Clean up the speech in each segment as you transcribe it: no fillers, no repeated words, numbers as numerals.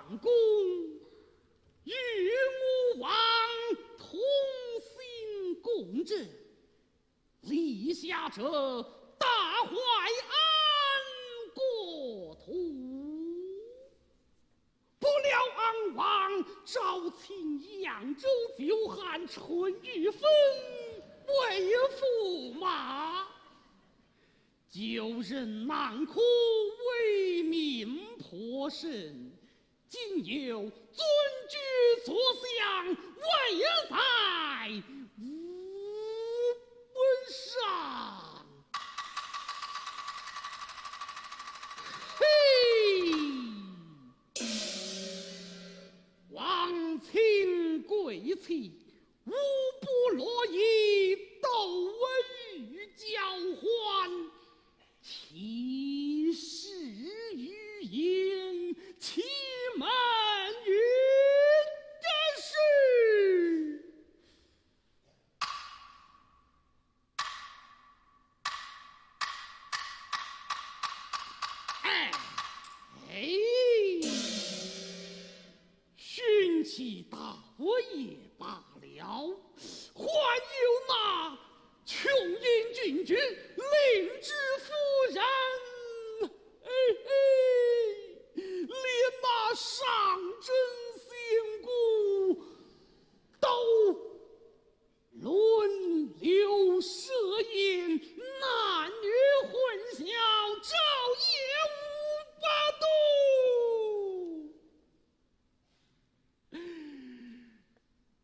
王公与吾王同心共振，立下这大淮安国土。不料昂王招请扬州酒汉淳于棼为驸马，旧人难可为民颇甚，今有尊居所向，为在吾本上。嘿，王亲贵戚，无不乐意斗文与交欢，其事于言，其门于事。寻其道也罢了，还有那琼英郡君令之夫人，连那上真仙姑都轮流设宴，男女混淆，昼夜无不度。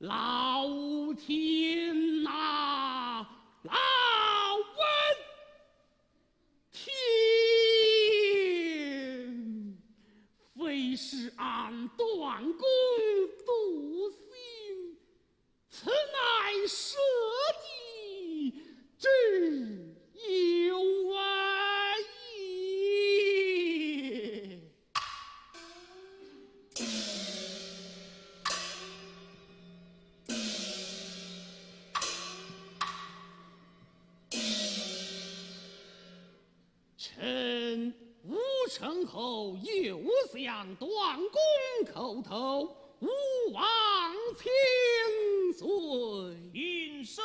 老天啊，老天，非是俺段公独心，此乃社稷之有为也。臣吴承后又向段公叩头，吾王千岁，云生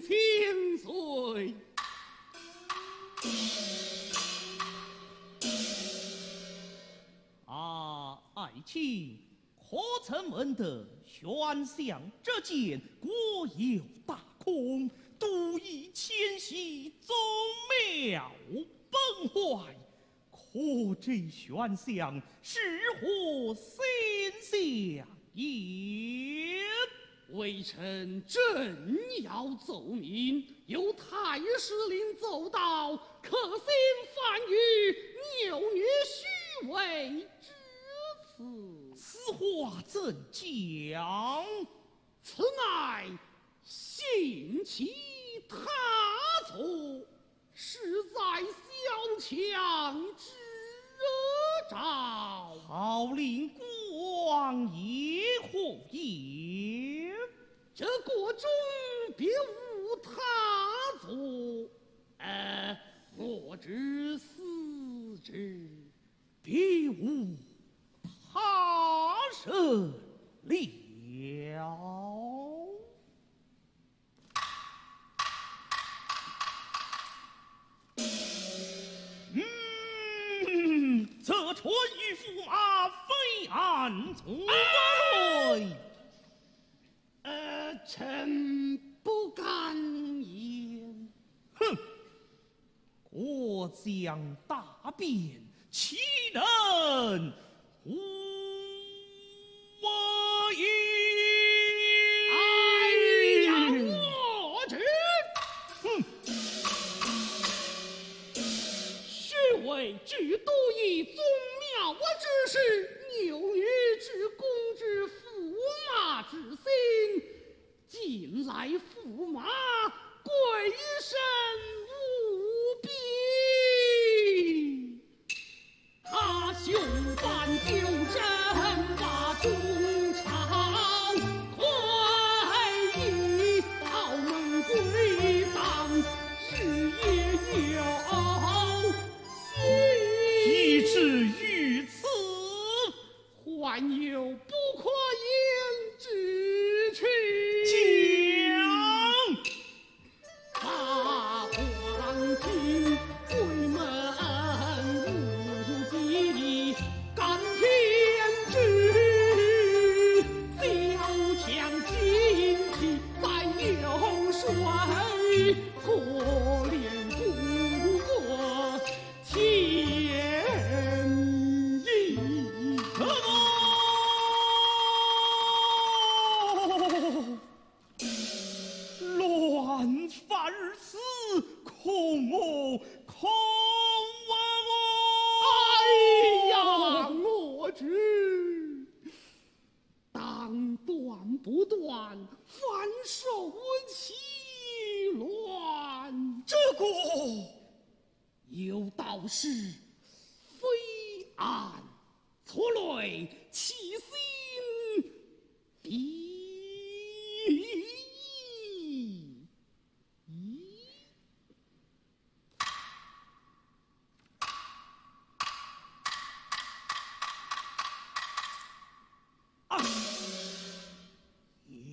千岁。爱卿，可曾闻得悬象之间，国有大空，独以迁徙，宗庙崩坏，可知悬象是何现象也？微臣正要奏明，有太师令奏道，可心犯于谬虐虚伪之词。此话怎讲？此乃信其他错，实在小强之兆。号令国王也何也？这国中别无他错，我之思之，别无他甚了。这淳于驸马非按错来。臣不敢言。哼！国将大变，岂能无也？哎呀，我知！虚伪之多以宗庙之事，谬虐之公之驸马之心。近来驸马贵身无比，他雄犯纠正把中朝，快意澳门归档，事业有以至于此，恐我，恐哎呀，我知，当断不断，反受其乱。这个有道是，非暗错泪，其心必。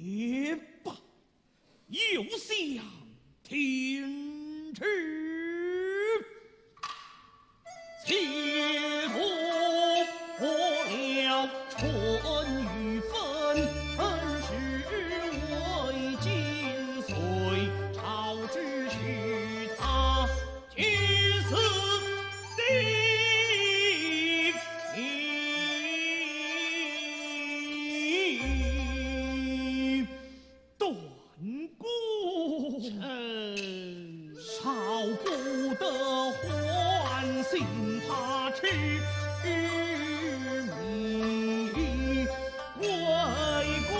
也罢，有想停止，且同了春雨纷，是为今岁朝之许他去死地。断骨，少不得唤醒他痴迷，归故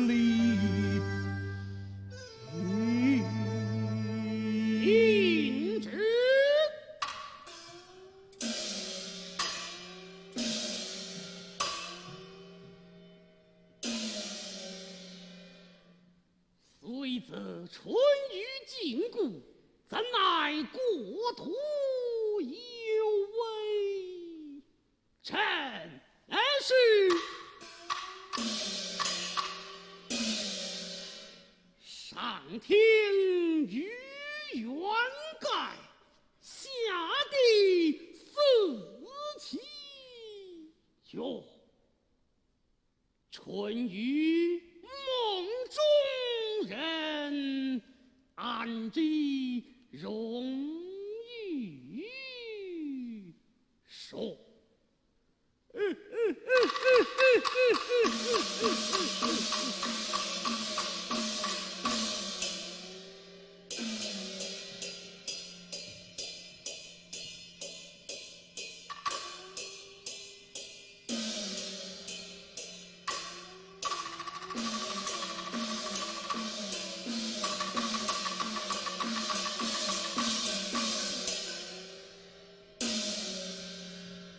里。停止！虽则春雨禁锢，怎奈国土有为？臣是上听于元盖，下地四其哟，春雨梦中人，安知容易说？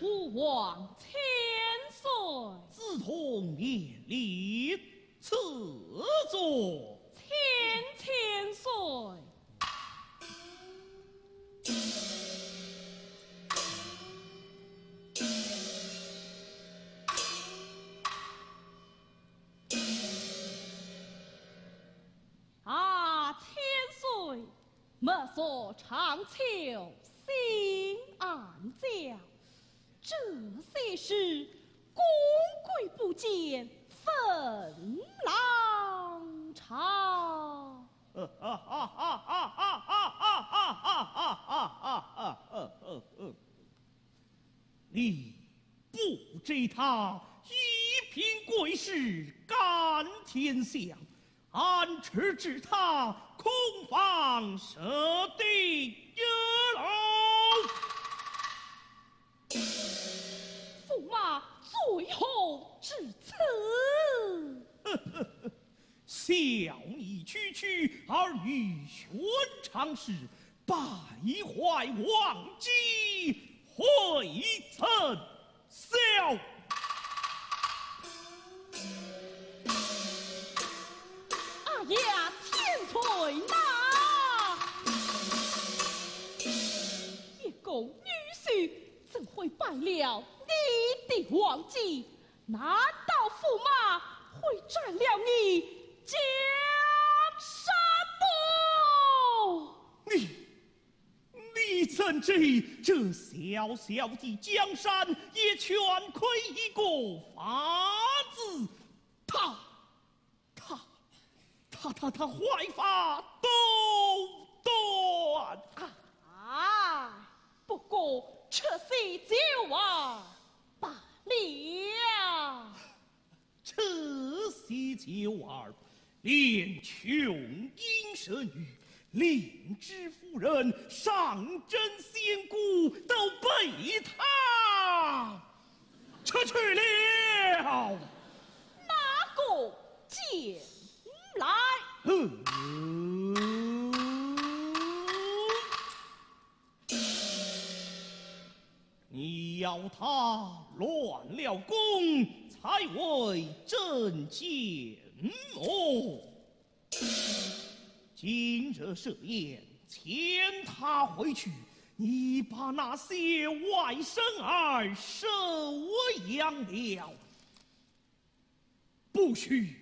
吾王千岁，自同年龄，赐座。千岁。啊，千岁，莫说长秋心暗焦，这些事公贵不见，愤浪潮。你不知他一品贵士，甘天下，安持之他，恐防设定有驸马最后至此。小你区区而欲宣常事，败坏王基，未曾效。阿呀，千岁呐！叶公女婿怎会败了你的王基？难道驸马会占了你江山不？你怎知这小小的江山也全亏一个法子？他坏法都断啊！不过这些酒儿罢了。这些酒儿连琼英神女、灵芝夫人、上真仙姑都被他撤去了。哪个进来？你要他乱了宫，才为真奸谋。今日设宴，遣他回去，你把那些外甥儿收养了，不许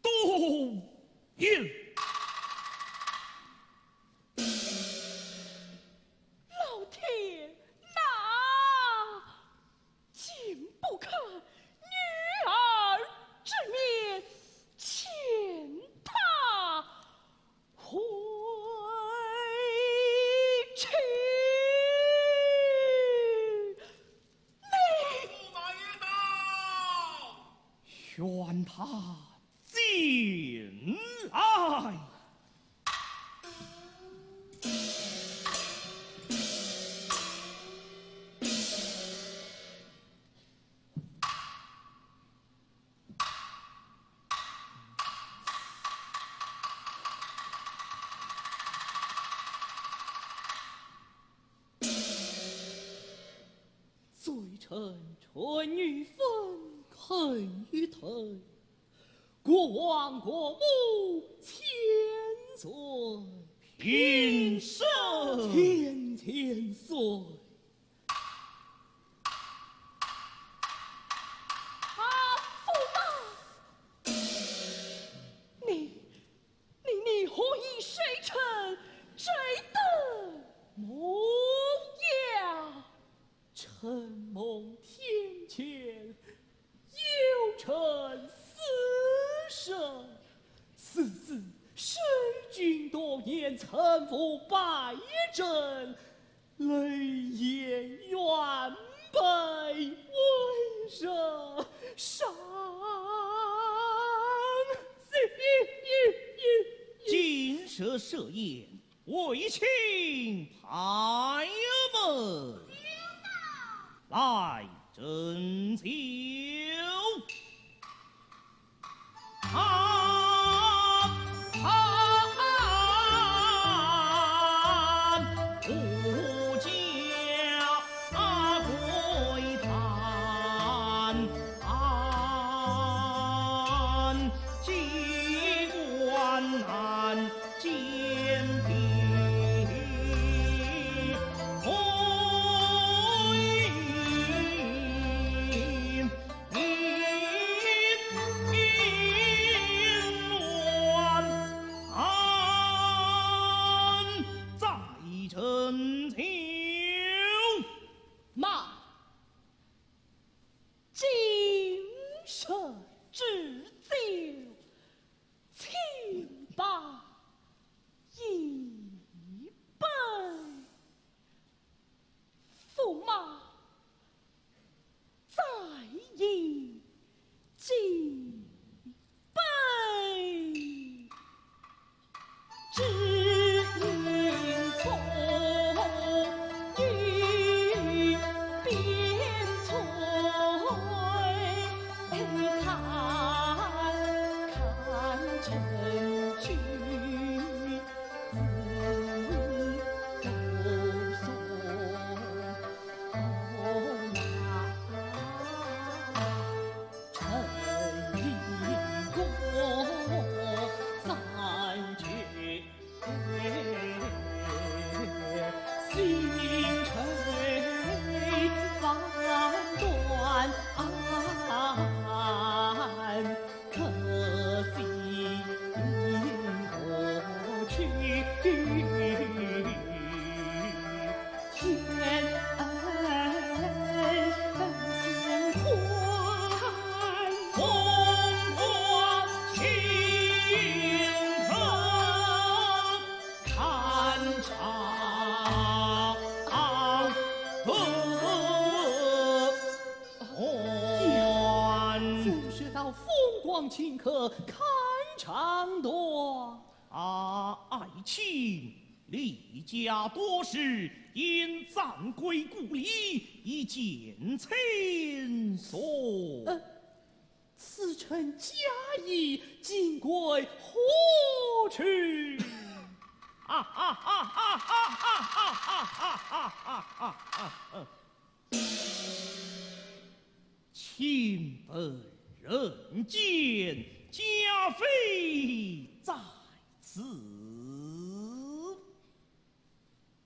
动言。老天，那竟不肯女儿之面遣他回去。驸马爷到，宣他进来。罪臣春雨分肯于退，国王国母千岁，平身。千岁。驸马，你何以水臣这等模样？臣蒙天谴，有臣私生，此次水军多言，臣服百阵，泪眼冤悲，为什伤心？今日设宴，为请排门来斟酒。不教归谈，机关难鉴别，妈，今生之酒，请罢一杯。驸马，再饮几杯。只因从女边翠，看臣君自都送臣因过三绝。星辰反断可惜过去天恩宽。风光清客看场总是到风光顷刻看长卿离家多时，因暂归故里，以见亲所。此臣家意尽归何去？卿本人见家妃在此。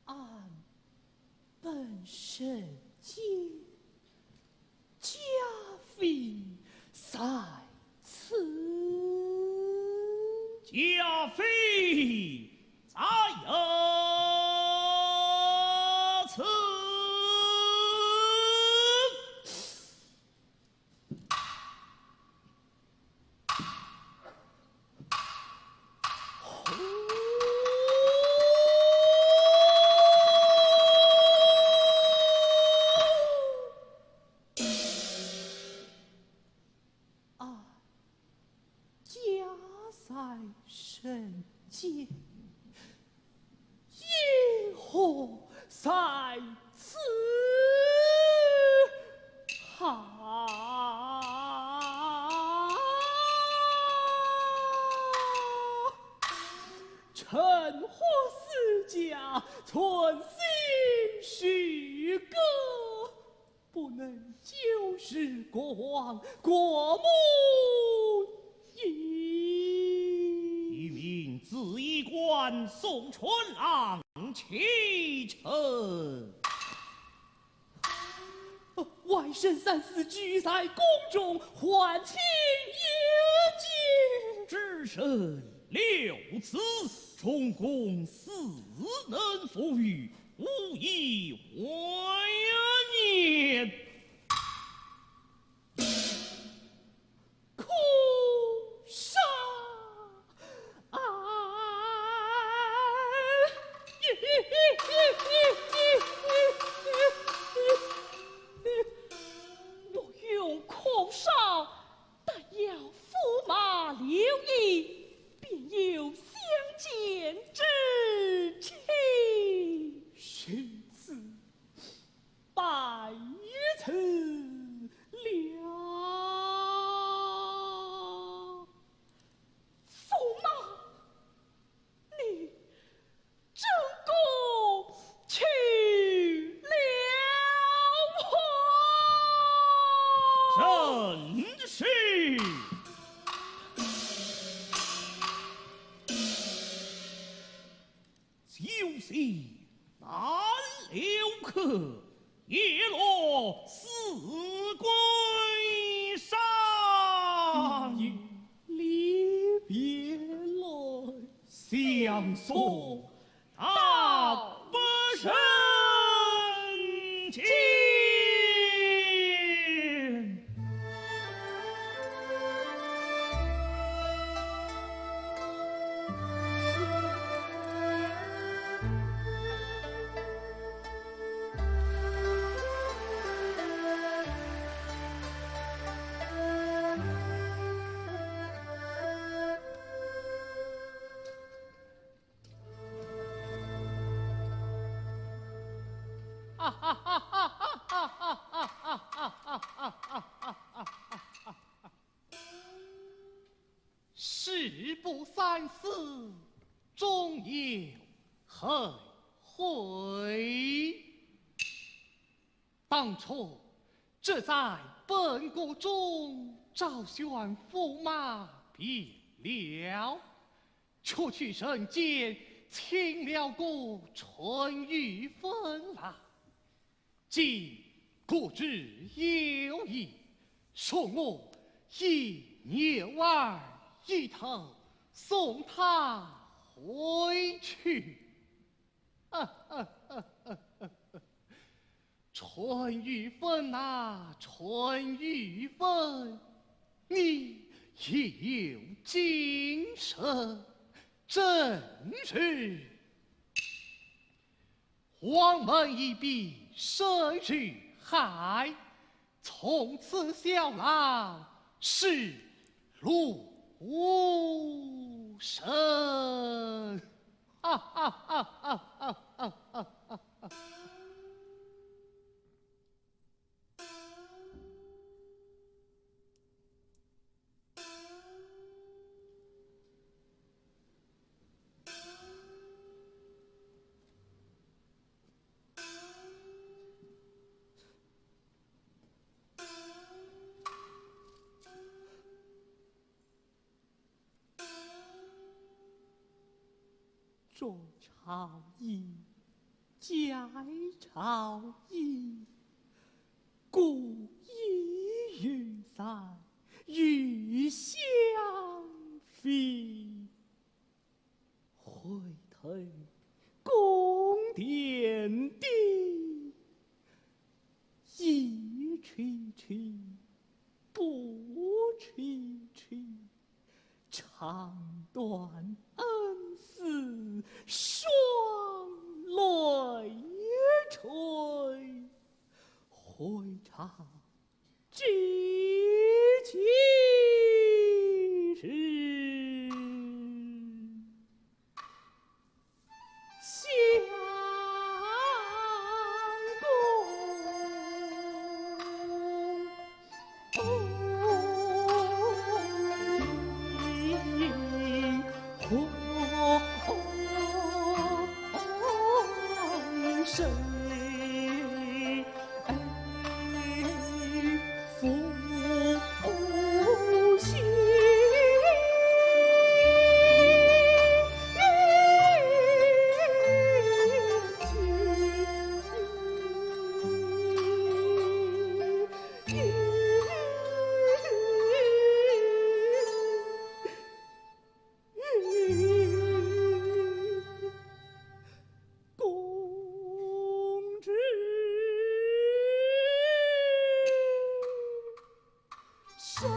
俺本身见家妃在此。家妃在此。人间，因何在此？臣或私家存心许歌，不能旧时过往，过目一名紫衣冠宋春郎启程。外甥三四居在宫中，还请迎接。只身六次，中宫死能复育，无以为念。哭杀俺！若用空少，但要驸马留意，便有相见之情。是此，拜辞了。驸马，你正宫去了正是。就是南留客，叶落四归山。离别来，相送到不生见。事不三思，终有后悔。当初这在本国中找选驸马别了，却去人间请了个春雨分来。今国之有意，说我以牛儿一头送他回去。春雨分啊，春雨分，你也有精神，真是黄门一笔深于海，从此小郎是路无声。说朝议，皆朝议，故意于散，欲相非。回头宫殿地，一吹吹，不吹吹，长短恩赐双泪垂，回肠知其事，相共谁负心？公之善。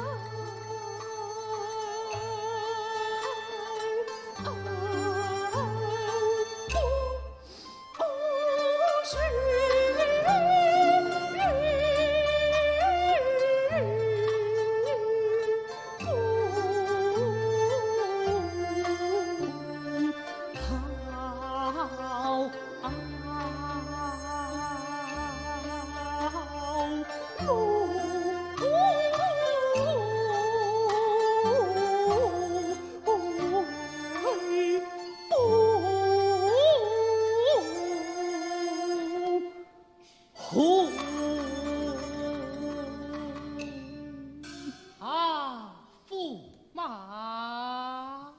啊，驸马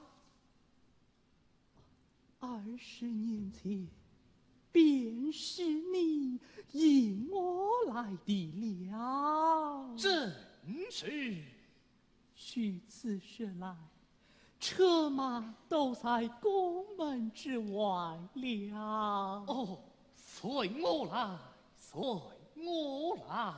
20年前，便是你引我来的了。真是。许此时来，车马都在宫门之外了。哦，随我来，随我来。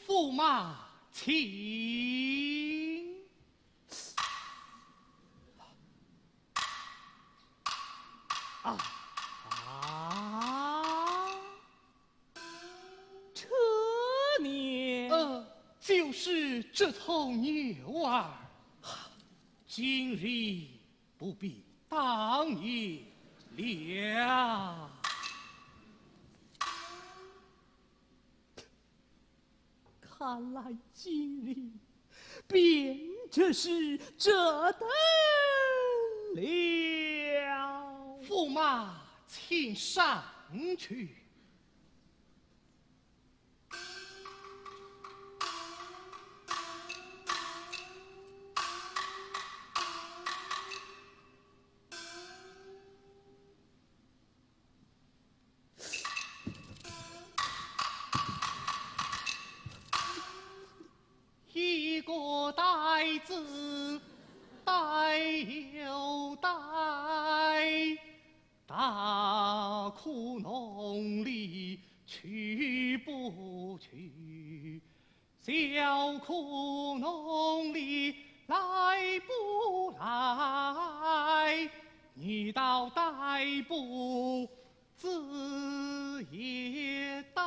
驸马，请。车辇就是这头牛儿，今日不必当也了。看来今日便这是这等了。驸马，请上去。一个呆子呆又呆，大窟窿里去不去？小窟窿里来不来？你倒呆不自也呆。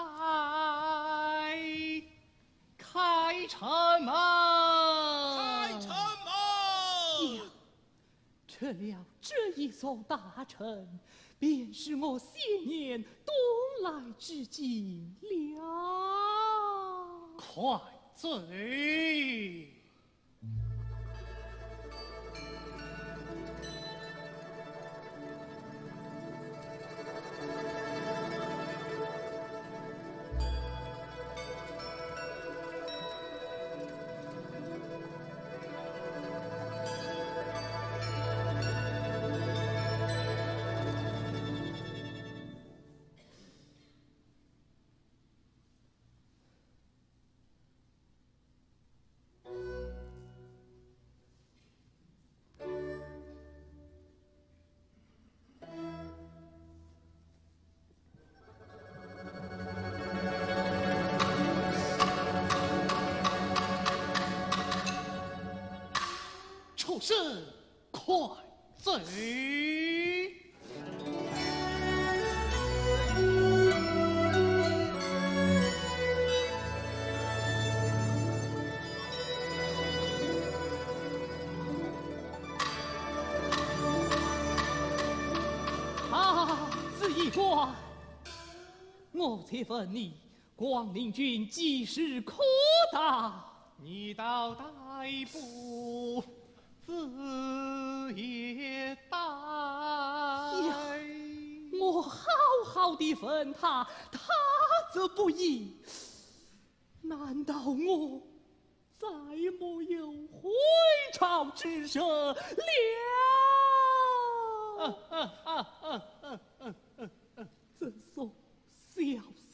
开城门！开城门！这了这一艘大船，便是我先年东来之景了。快醉！是快走。子义官，我且问你，广陵郡几时可到？你到逮捕，子也待。我好好的问他，他则不依。难道我再没有回朝之身了？这送消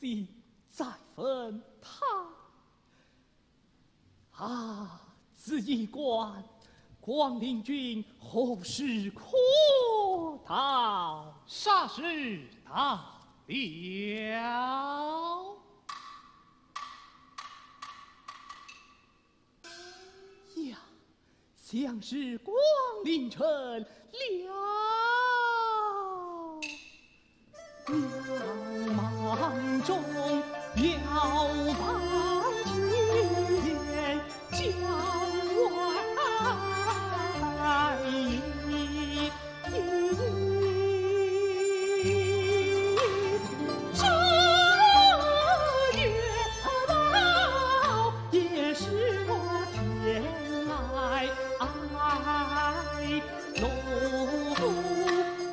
息再问他。子义官，广陵郡何时可到？啥时到了？呀，像是广陵城了。渺茫中了望天，江外一这月老也是我前来路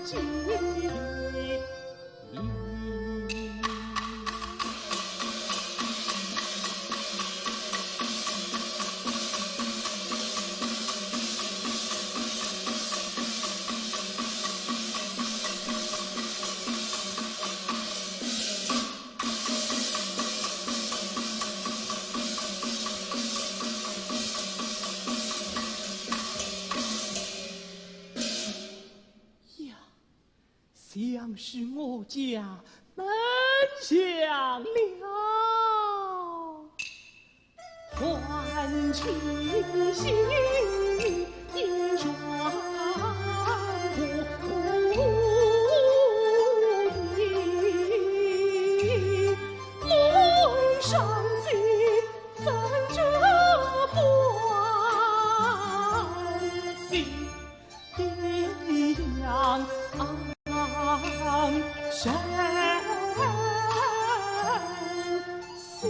经。像是我家门响了，唤清醒一双不意，梦上心怎这不安心一样。山西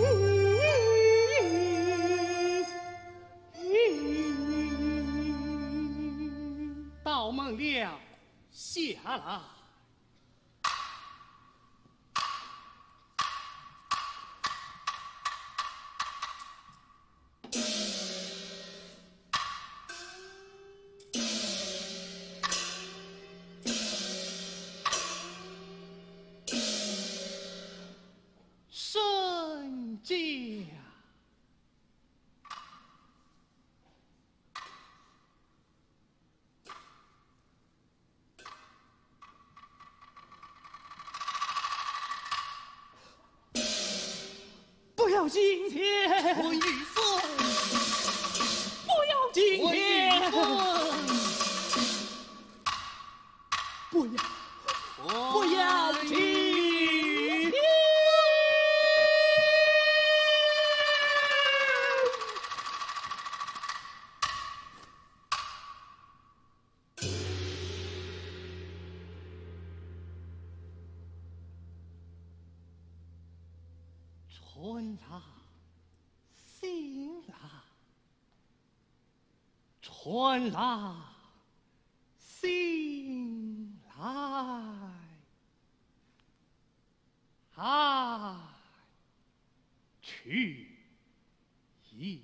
到门了，下来。圣驾，不要今天，文玉凤，不要今天，不要今天。春来醒来，春来醒来，爱去矣。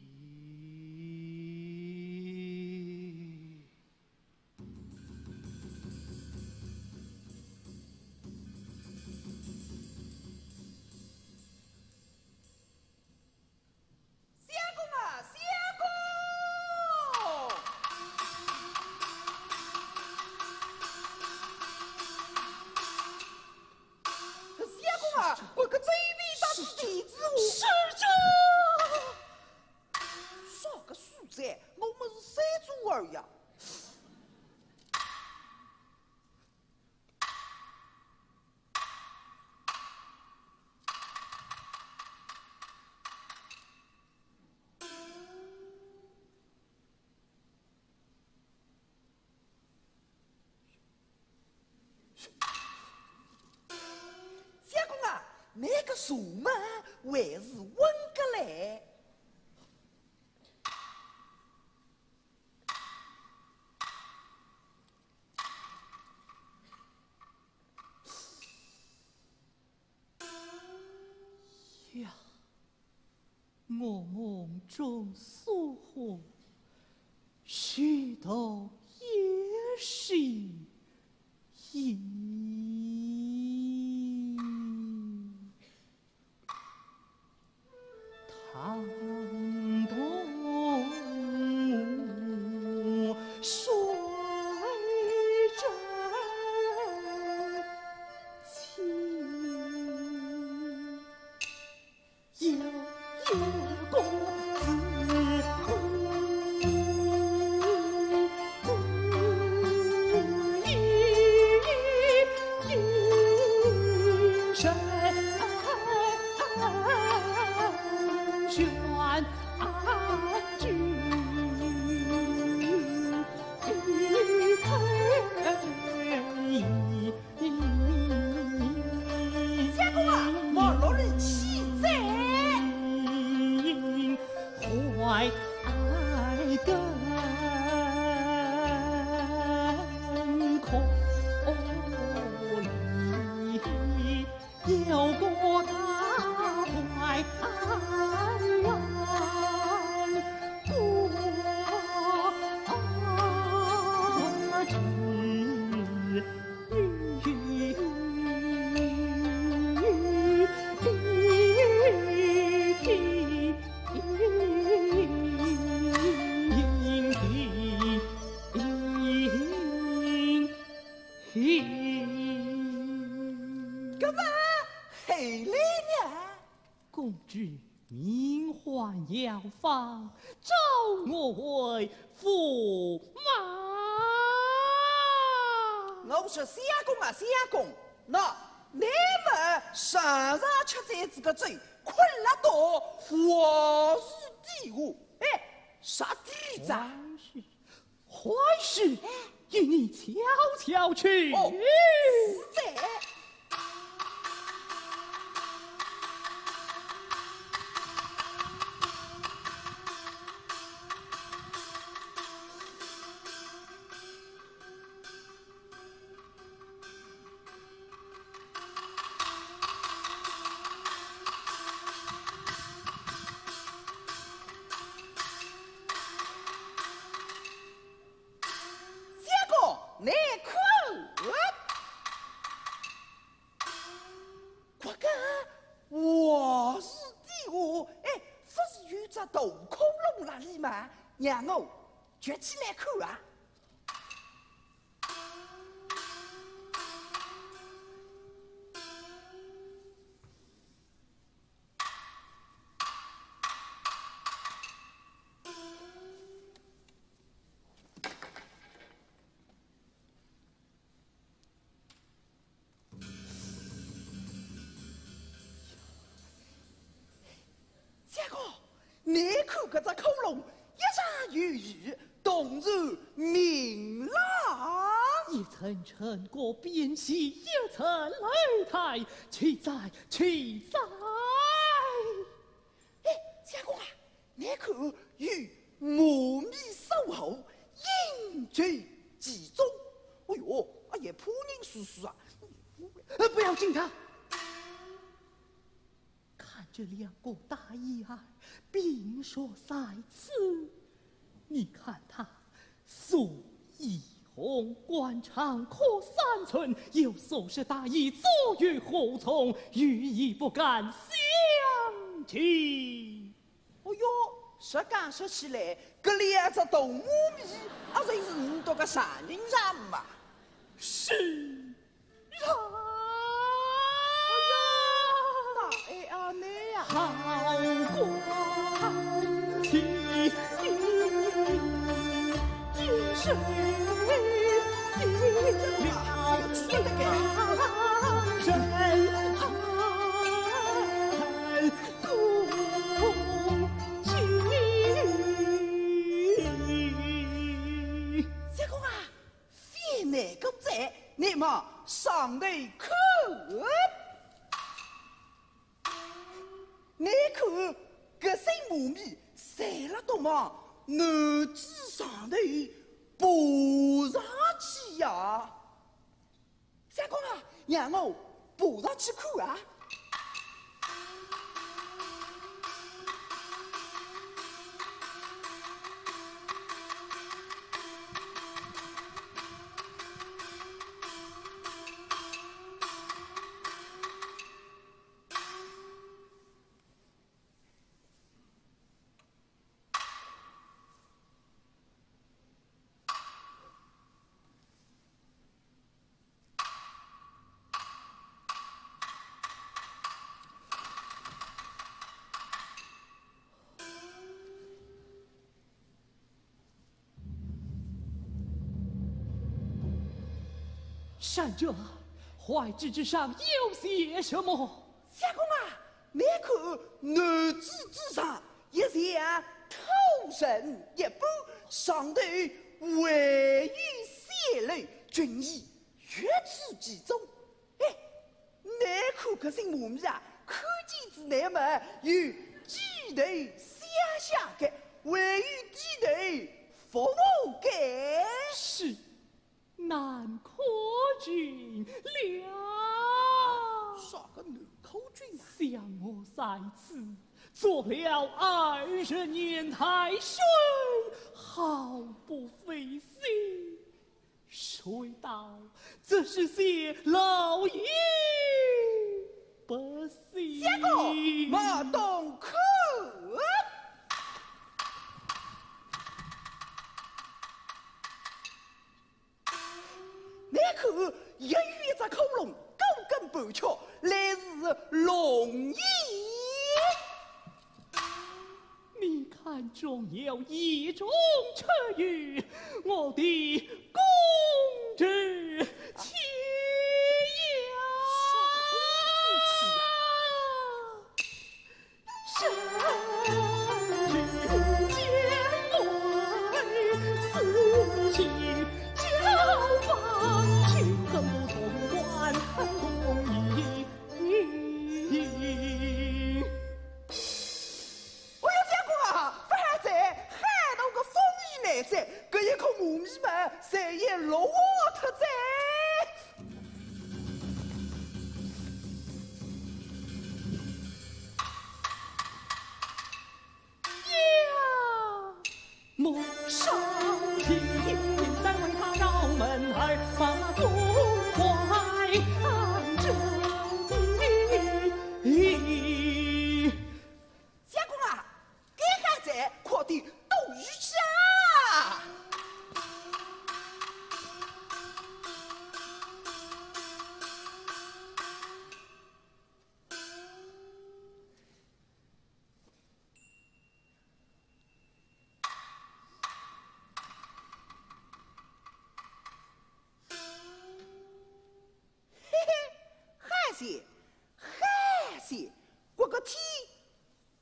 我个这里打是弟子我。使者，啥个书斋？我们是山猪儿呀！那个树嘛，还是稳个来。呀，我梦中所获，许多也是唐东水真情，有公公知名唤药方，召我为驸马。我说相公啊，相公，那你们常常吃在这个嘴，困了多，祸事地下。哎，啥地子啊？坏事，与你悄悄去。哦，是在。内裤，快看，我是地下，哎，不是有只大恐龙那里吗？让我掘起来看啊！你看这只恐龙，一闪如玉，动如明朗。一层层过变细，一层擂台，奇哉奇哉！哎，相公啊，你看与磨米守候，引举其中。哎呦，哎呀，怕人叔叔啊！不要进他。看这两个大衣儿，并说在此。你看他素衣红，官长可3寸，有手持大衣，左右后从，寓意不敢相提。哎呦，说讲说起来，这两只动物米，啊，真是你多个善人人嘛。是啊。哎呀，你呀，好官气，一生系了这个人公鸡。相公啊，非那个在，你们上来看。看搿身马面晒了多嘛，男子上头爬上去呀！相公啊，让我爬上去看啊！善者，怀旨之上有些什么？相公啊，你看男子之上一像偷神一般，上头唯有血泪，军衣越出其中。哎，你看搿身马面啊，看见之内嘛有举头向下的，唯有低头服务的。是。南柯君了，啥个南柯君啊？想我在此做了20年太顺，毫不费心。谁道这是些老爷不信？相公，马东口。你看，一有一只恐龙，高跟半翘，来自龙椅。你看中有一种成语，我的公之气搿一口马面嘛，谁也落我特在。呀，莫上天，再问他绕门儿把东怀安着地。相公啊，该还在快点斗鱼去啊！海鲜，我个天，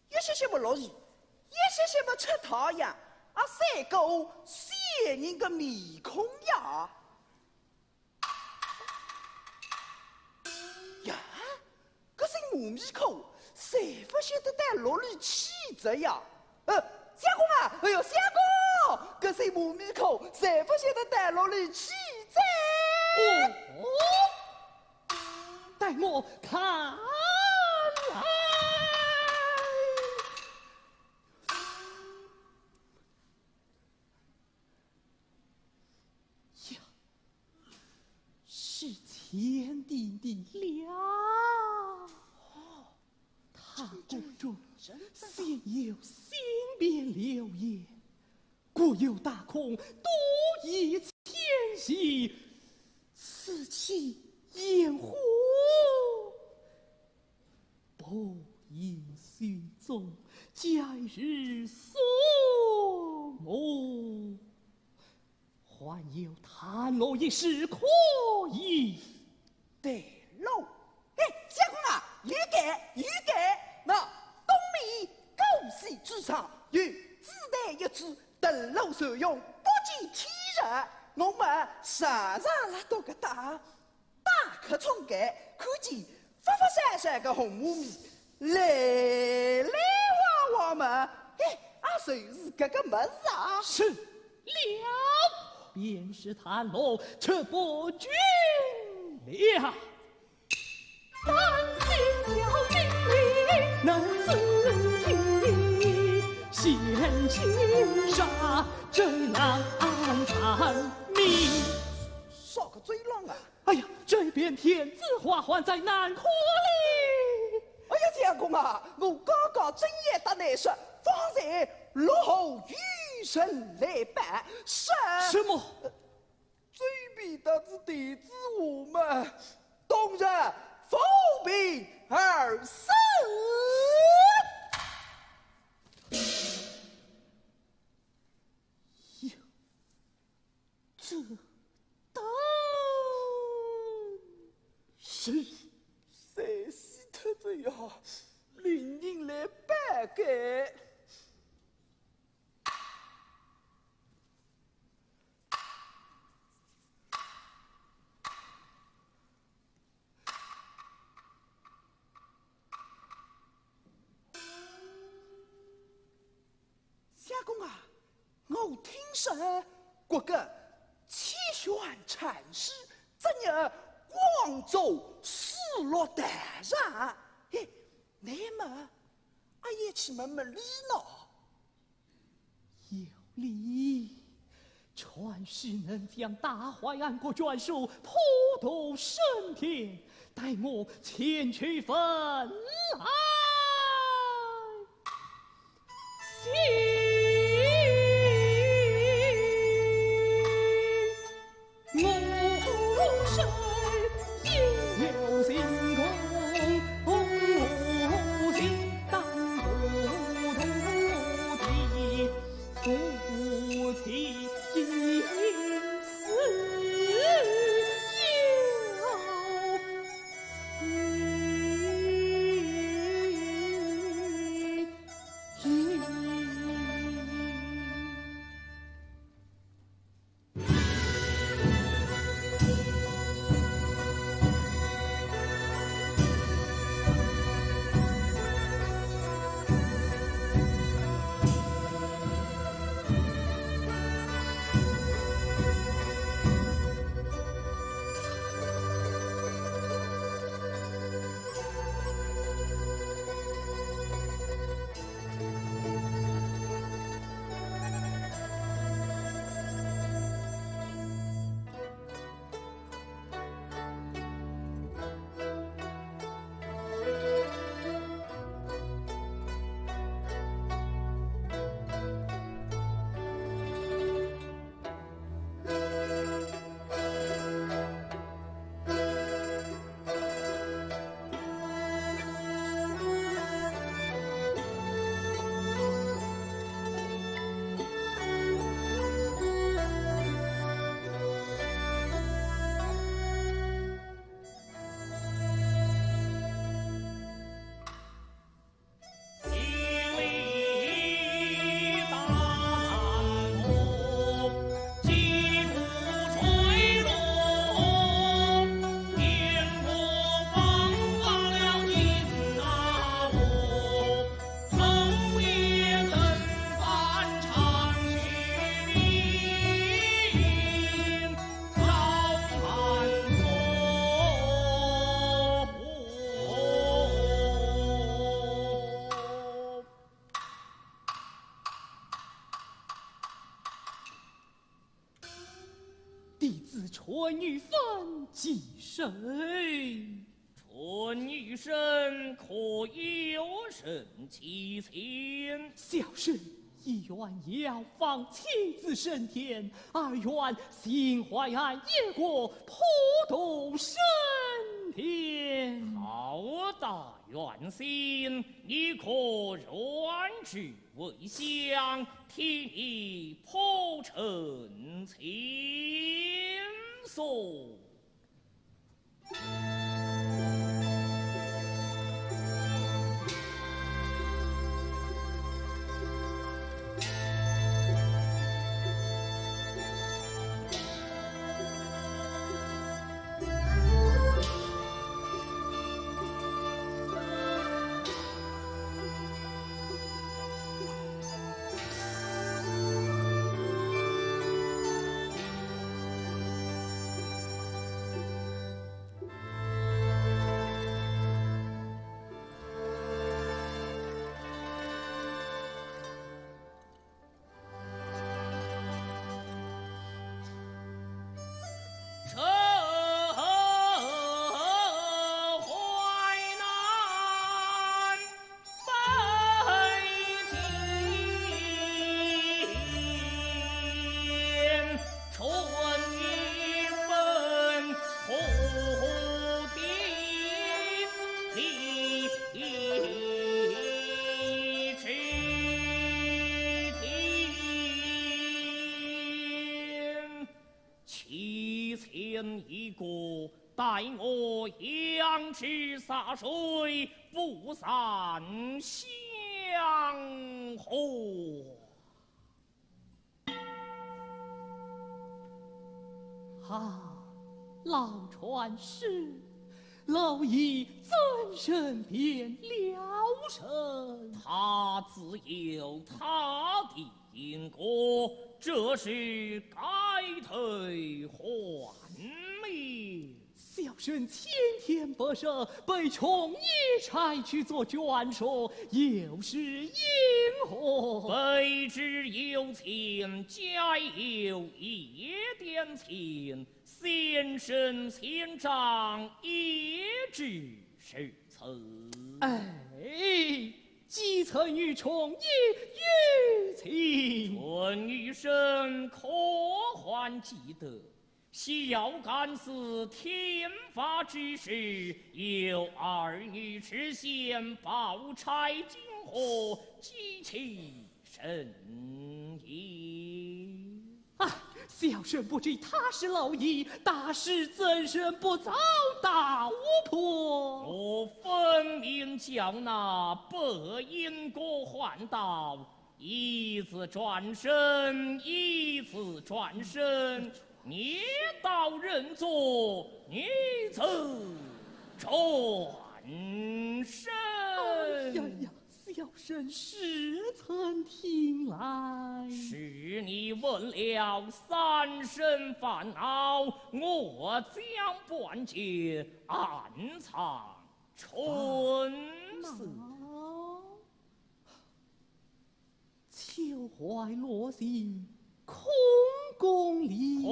一些些不落雨，一些些不出太阳，啊，晒过仙人的面孔呀！呀，这身马面孔，谁不晓得带落里气质呀？相公啊，哎呦，相公，这身马面孔，谁不晓得带落里气质？待我看来呀，是前帝的了。他宫中现有新编流言，国有大孔多以迁徙，此其掩护。不应寻踪，假日送我，还有探路一事可以。对喽，哎，相公啊，预改，那东面高西之上有子弹一支，登陆受用，不见天日。我们常常来到个打客冲盖，看见发闪闪个红马面，来来。谁是这个么子啊？是了，便是谭龙，这不君了。但心小女能自体，先擒杀，怎能残命？少个追浪啊！哎呀，这边天子花还在南柯里。哎呀，相公啊，我刚刚正夜打内说，方才落后余生来办，什么？最逼的是弟子我们，当日奉命而死。这当是谁死特这样，令人来办改。相公啊，我听说国个齐宣禅师昨日广州失落台上，嘿，那么阿也去问问理呢？有理，传世能将大淮安国眷属普渡升天，待我前去分来。春雨分几谁？春雨生可有甚其情？小生一愿要放妻子升天，二愿心怀安野国普渡升天。好大愿心，你可软之为相，替你铺陈情愫。天一个，待我扬枝洒水，不散香火。啊，老传世，老矣怎生变了神？他自有他的因果，这是该退还命。小生千天不赦，被穷野差去做眷属，又是因何？北之有情，家有一点情，先生先长也只是此。哎，既曾与穷野有情，春雨生可还记得？小干司天发之时，有儿女之先报差经火，激起神意。哎，小生不知他是老矣，大事怎生不遭大巫婆？我分明叫那不因果还道，一字转身，一字转身。捏刀认作女子转身。哎呀呀，小生实曾听来。是你问了三生烦恼，我将断绝暗藏春思。秋怀落兮空宫里，可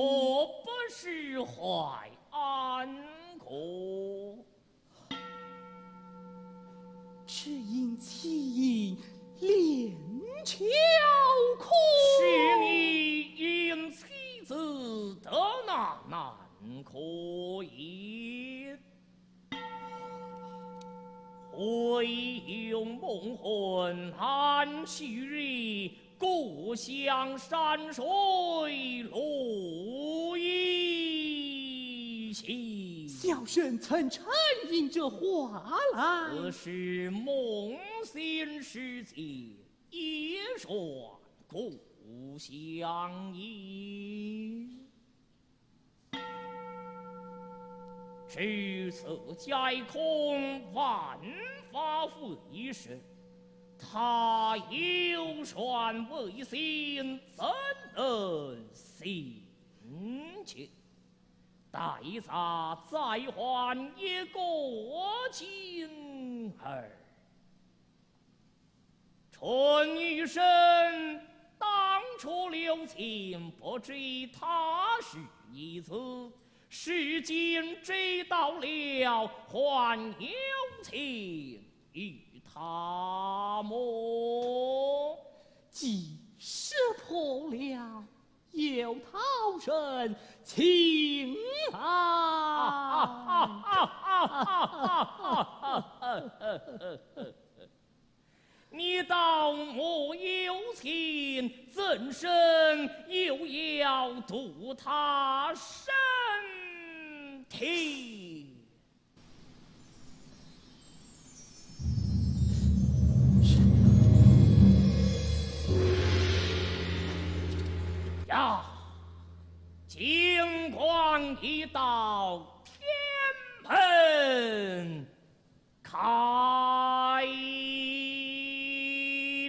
不是怀安国？只因弃隐恋巧苦，是你因妻子得难可言。回用梦魂难续日，故乡山水路一起。小生曾承应这话来。此是梦醒时节，也说故乡意。至此皆空，万法非身。他有传为心，怎能信却？待他再还一个金儿。春雨生当初留情，不知他是一子。如今知道了，还有情与他么？既识破了，又逃生情爱。你道我有情，怎生又要渡他身体？呀，金光一道，天盆开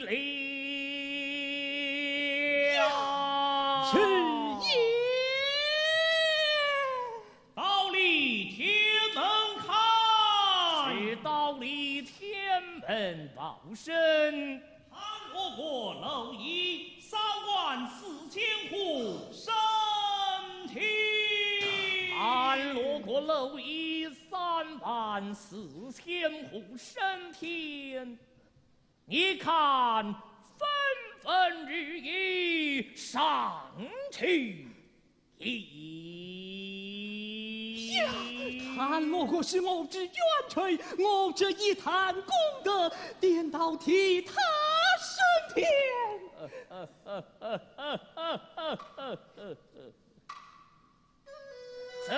了。是也。道理天门开，是道理天门报身。韩我国蝼蚁34000户身体，安罗国蝼蚁34000户升天。你看纷纷日益上去矣。他若果是我之冤屈，我这一坛功德颠倒替他升天。这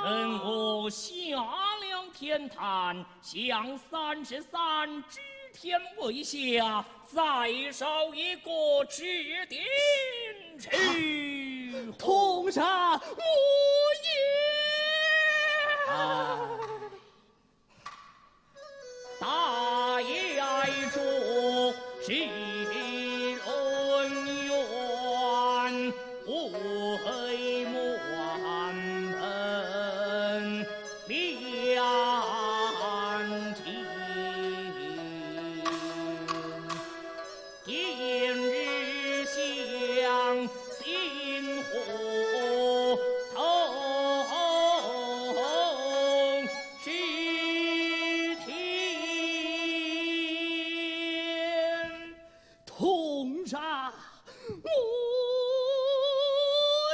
跟我下了天坛，向33指天为下，再烧一个指点去。同杀我也。大爷爱着是恩怨，为满门两情。今日相心火同指天，同杀我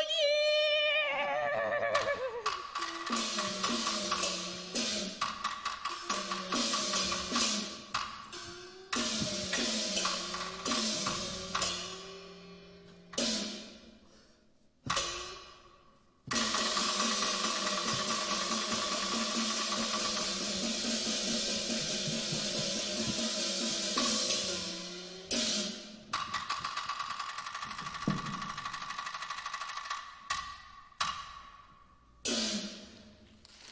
也。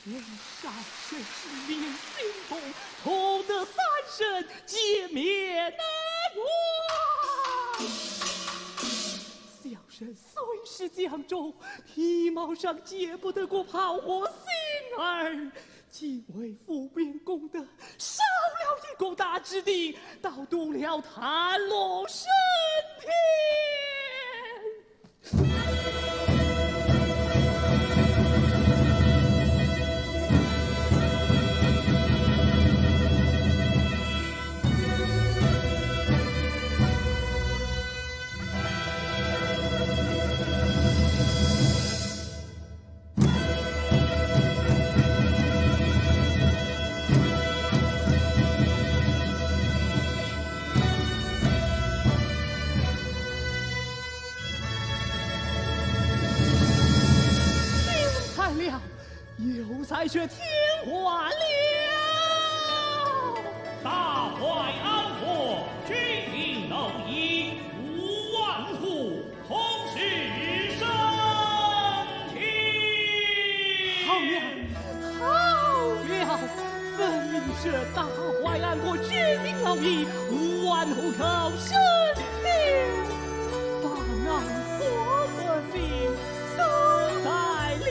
天上谁是连心痛，同得三生皆灭难忘。小生虽是江州，皮毛上结不得过炮火心儿，今为父边功德，少了一功大之地，倒动了谭龙升天。又才学天花了，大坏安国，军营蝼蚁，5万户同时升天。好了，好了，分明是大坏安国，军营蝼蚁，5万户口升天，方让国和心都在了。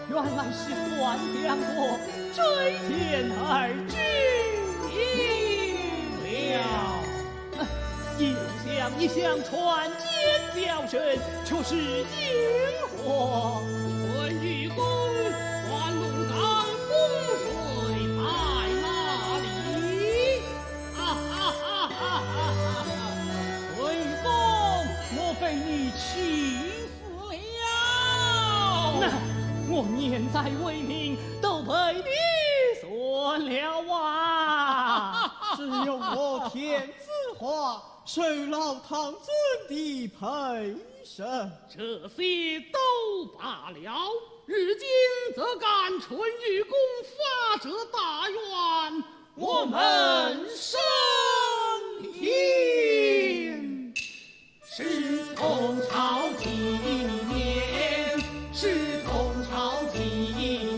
原来是段将国追天而至了，又想一想传间叫声，却是萤火。文玉公，关龙岗风水在哪里？文玉公，莫非你去死了？我年在为民，都被你损了啊！只有我天子话，受老唐尊的陪审。这些都罢了，如今则干春玉公发这大愿，我们升天，是同朝纪念，是同朝纪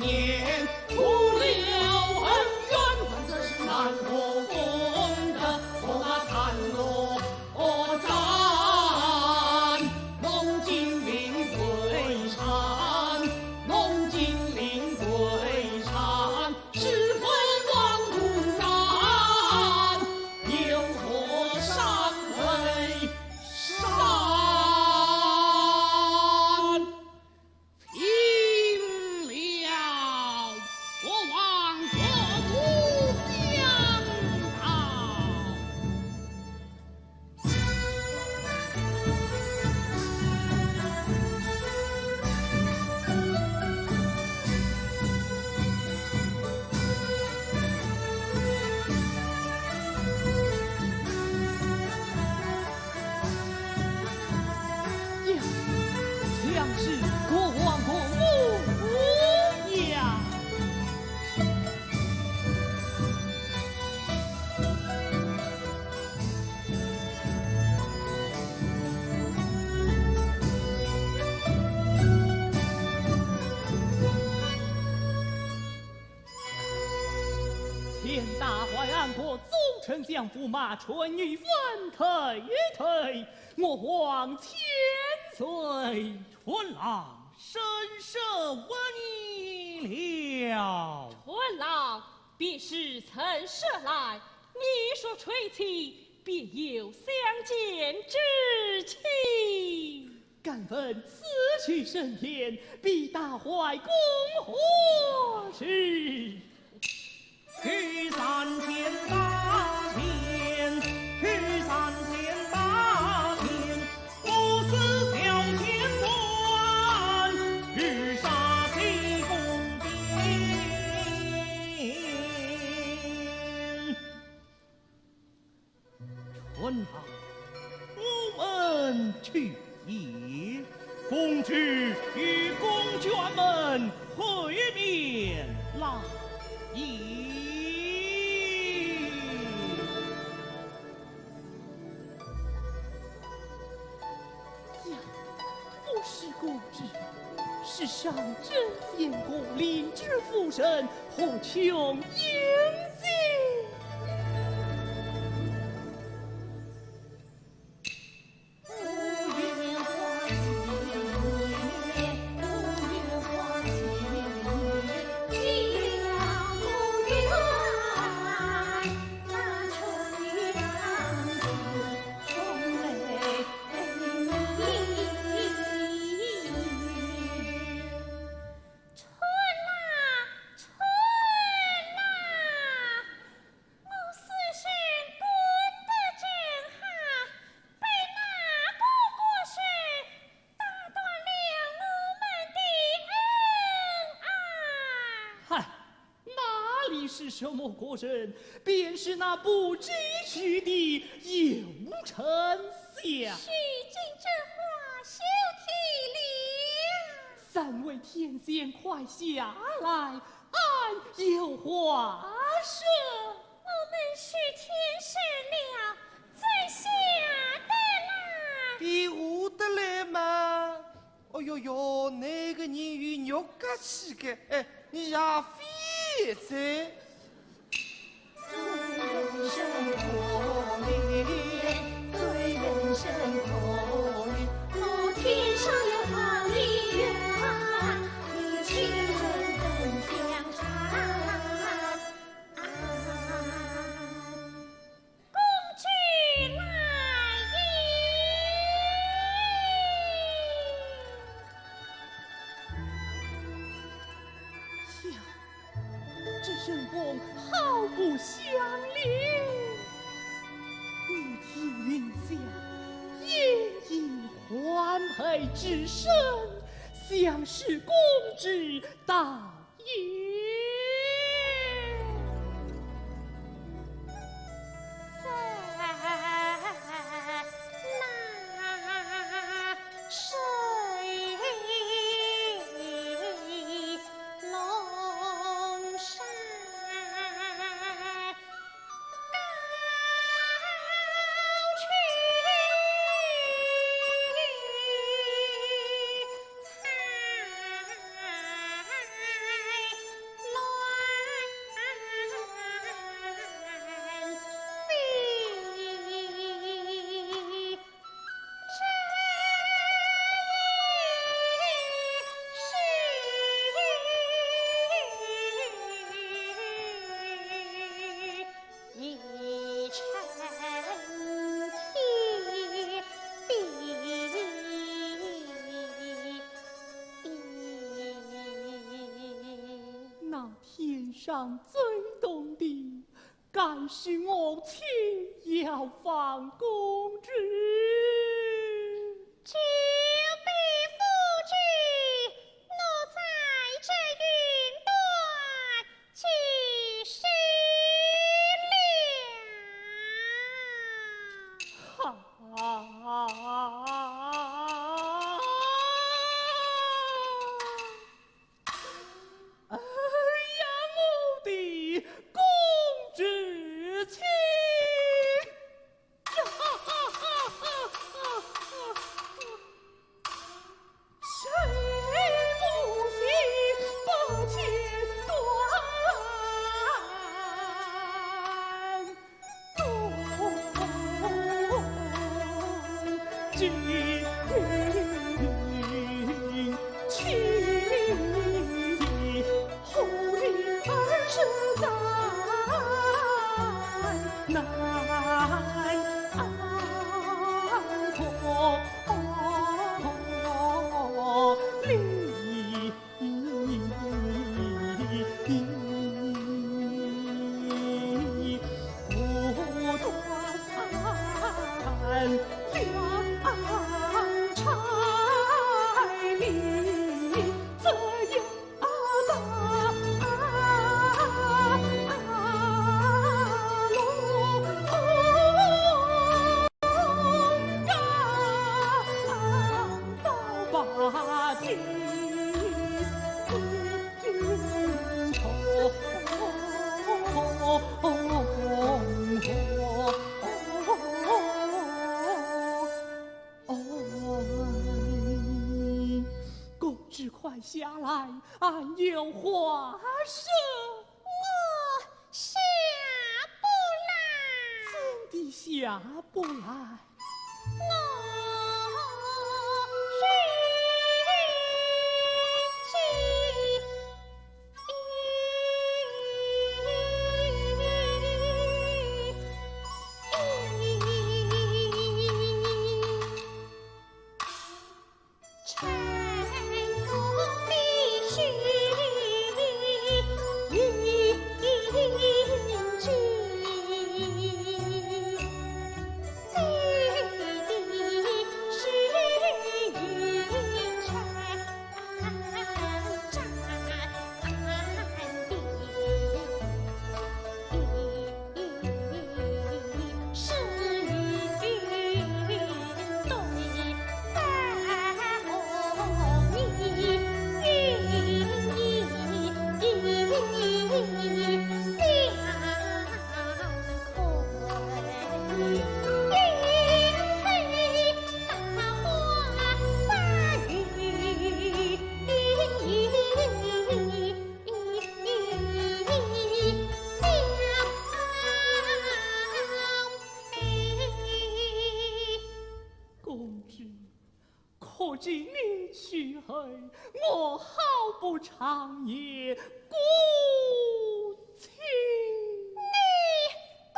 念，除了恩怨，本则是南国公的我那谭罗战，龙金陵归山，龙金陵归山，十分王土然，有火山为山。大坏安国总丞相驸马春雨分退，我望千岁。春郎深深闻你了。春郎便是曾舍来，你说吹起，便有相见之情。敢问此去升天，必大坏宫何事？去三千大千，去三千大千，不死小千官，日杀西宫殿。春郎，我们去也。公知与公眷们会面来也。不是公知，是上真仙国领旨附身，何穷迎接？是什么国人？便是那不知趣的有丞相。许君这话休体谅。三位天仙，快下来，俺有话说。我们是天神了，在下得来。比我得来吗？哦哟哟，那个人与肉家气概，哎，你也非在。人生可怜，最人生可怜。我天上有好姻缘，你情人怎相缠？公举来呀，这人风好不相连。你听云下，夜莺欢配之声，相是公之大业。上最懂的，该是我亲要放公之。久别夫君，我在这云端几时下来，俺有话说。我下不来。怎地下不来？可知你许恨，我好不长夜孤情。你不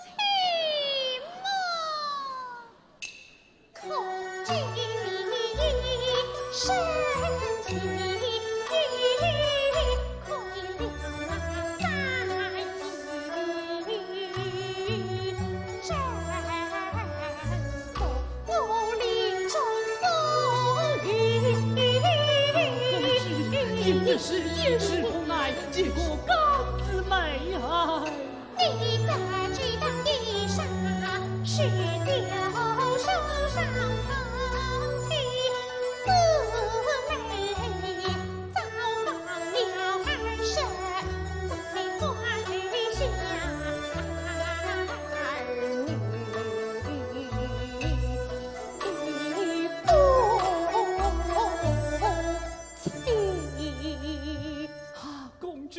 情我，可知你深情亏了三余真我林中送应的是也是无奈，结果刚子美爱。你怎知道地上是酒手上疼惜姊妹，早放了二婶在怀下儿女夫妻。公子，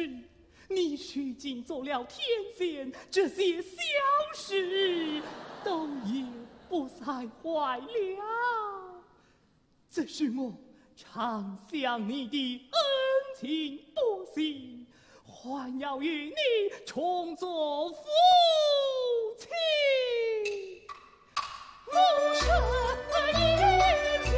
你如今做了天仙，这些小事都也不再坏了。这是我常想你的恩情不息，还要与你重做夫妻。我这一情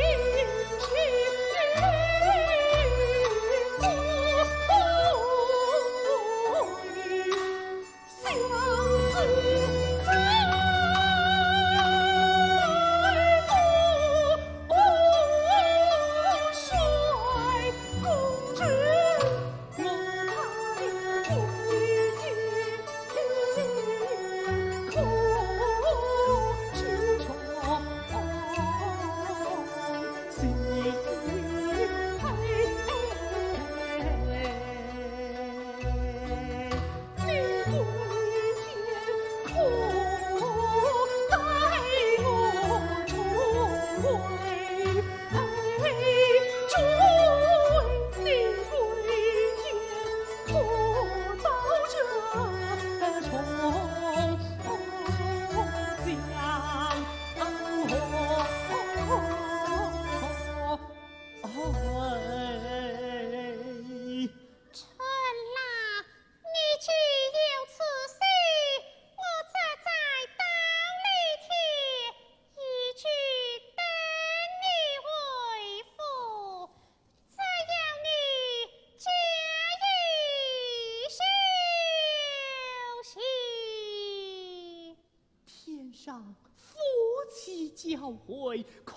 教诲，可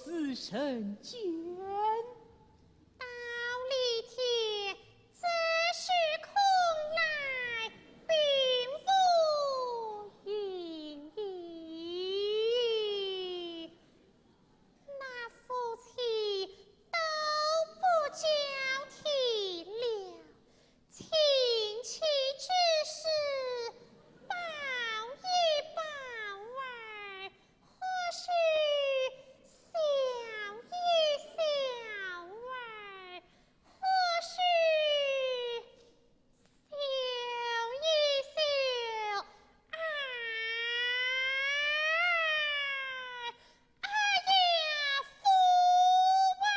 是神仙。道理天，自是空来，并无意义。那夫妻都不交体了，亲戚之事报一报儿，或是小一小儿，或是小一小儿，哎呀，父啊！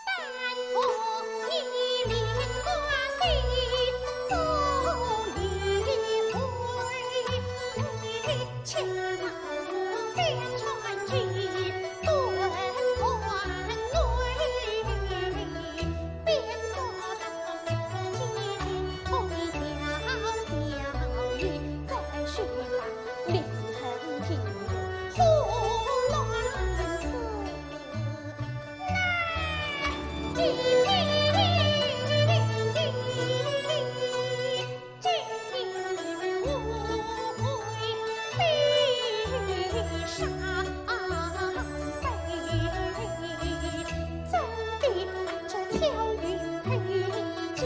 但我一连挂心做一回，情郎相传句断关内，便做到自己回调小雨，再学把连横平胡乱词。这天无会悲伤悲，怎的这巧云配金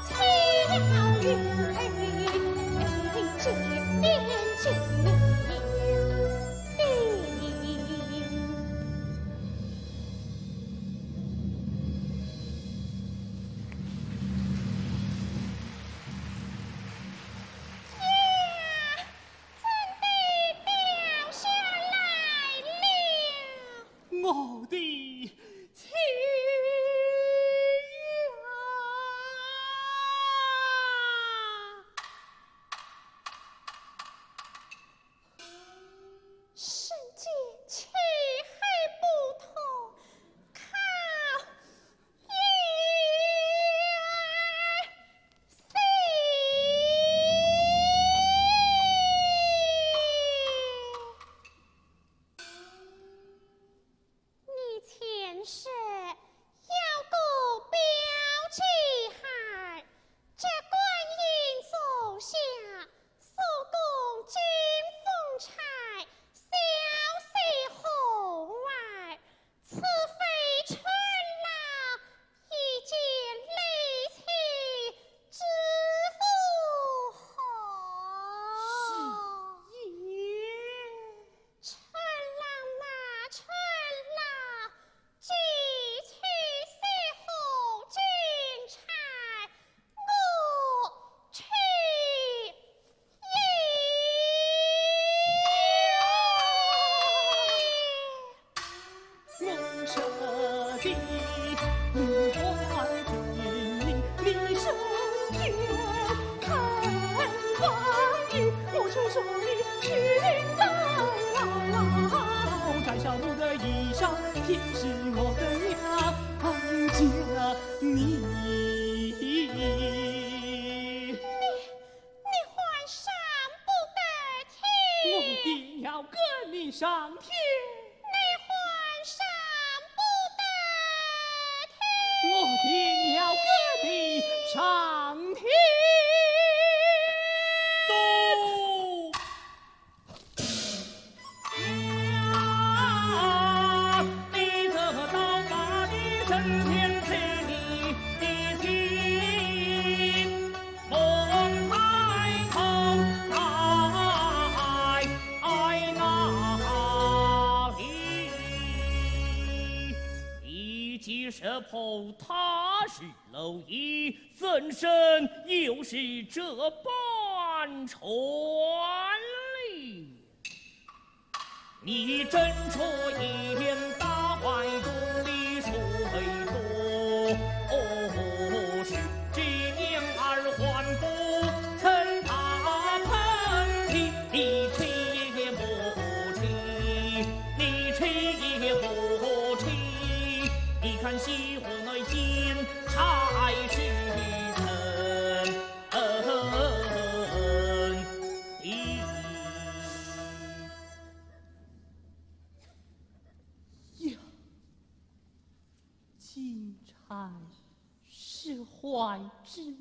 巧云配金连金怎地掉下来了？我的亲呀！世界漆黑不透，靠一你前世要过标记海，这观音足下所供金凤钗，小媳后儿，此非春老一见离妻之父后。春郎啊，春郎，记取西湖金钗，我去我舍的梨花尽你身边，看花雨，我就说你去到摘下我的衣裳，天是我的娘家你。你还上不得天，我定要跟你上天，你还上不得天。我定要跟你上天。你这刀疤的真天是你的心，梦抬头在哪里？你既是婆，他是蝼蚁，怎生又是这般传理？你真说言大怀中的水多，是这娘儿还不曾打喷嚏，你吹也不吹，你吹也不吹，你看西湖那间才是真。怀之，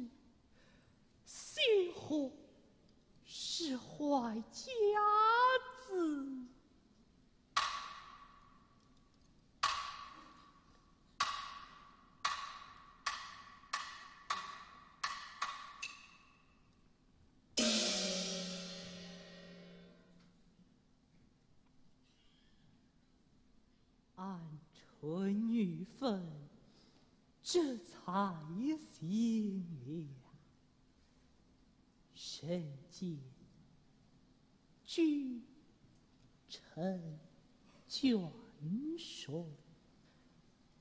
仙何是怀家子？按春雨分，这才行了。神见君臣眷属，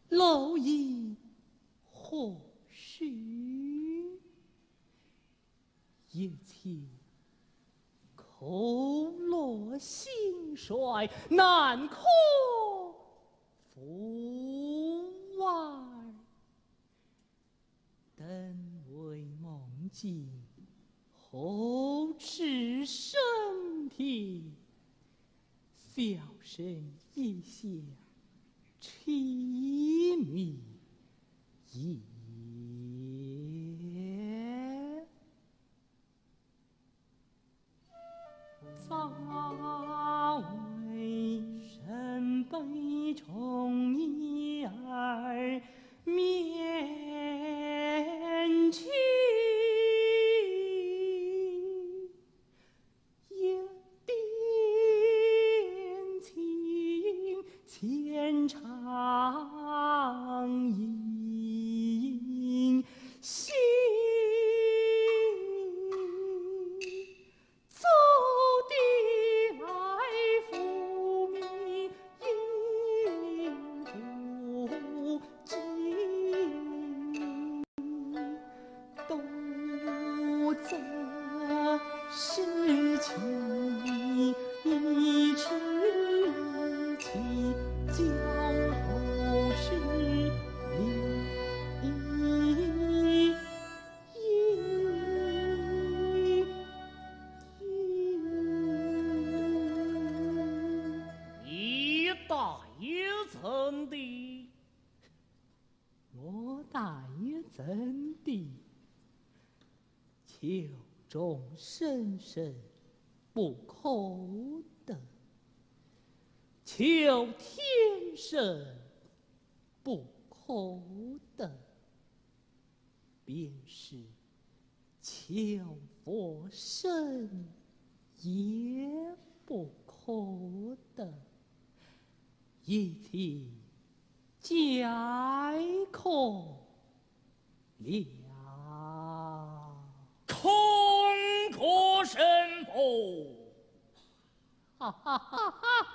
蝼蚁何须？一切口落兴衰，难可复外。等为梦境，后至升天，小生一想，凄迷也。早为身悲重一儿面去，也点情牵长音心。怎地？求众生生不可得，求天生不可得，便是求佛身也不可得，一切皆空了。空可生不？哈哈哈哈哈！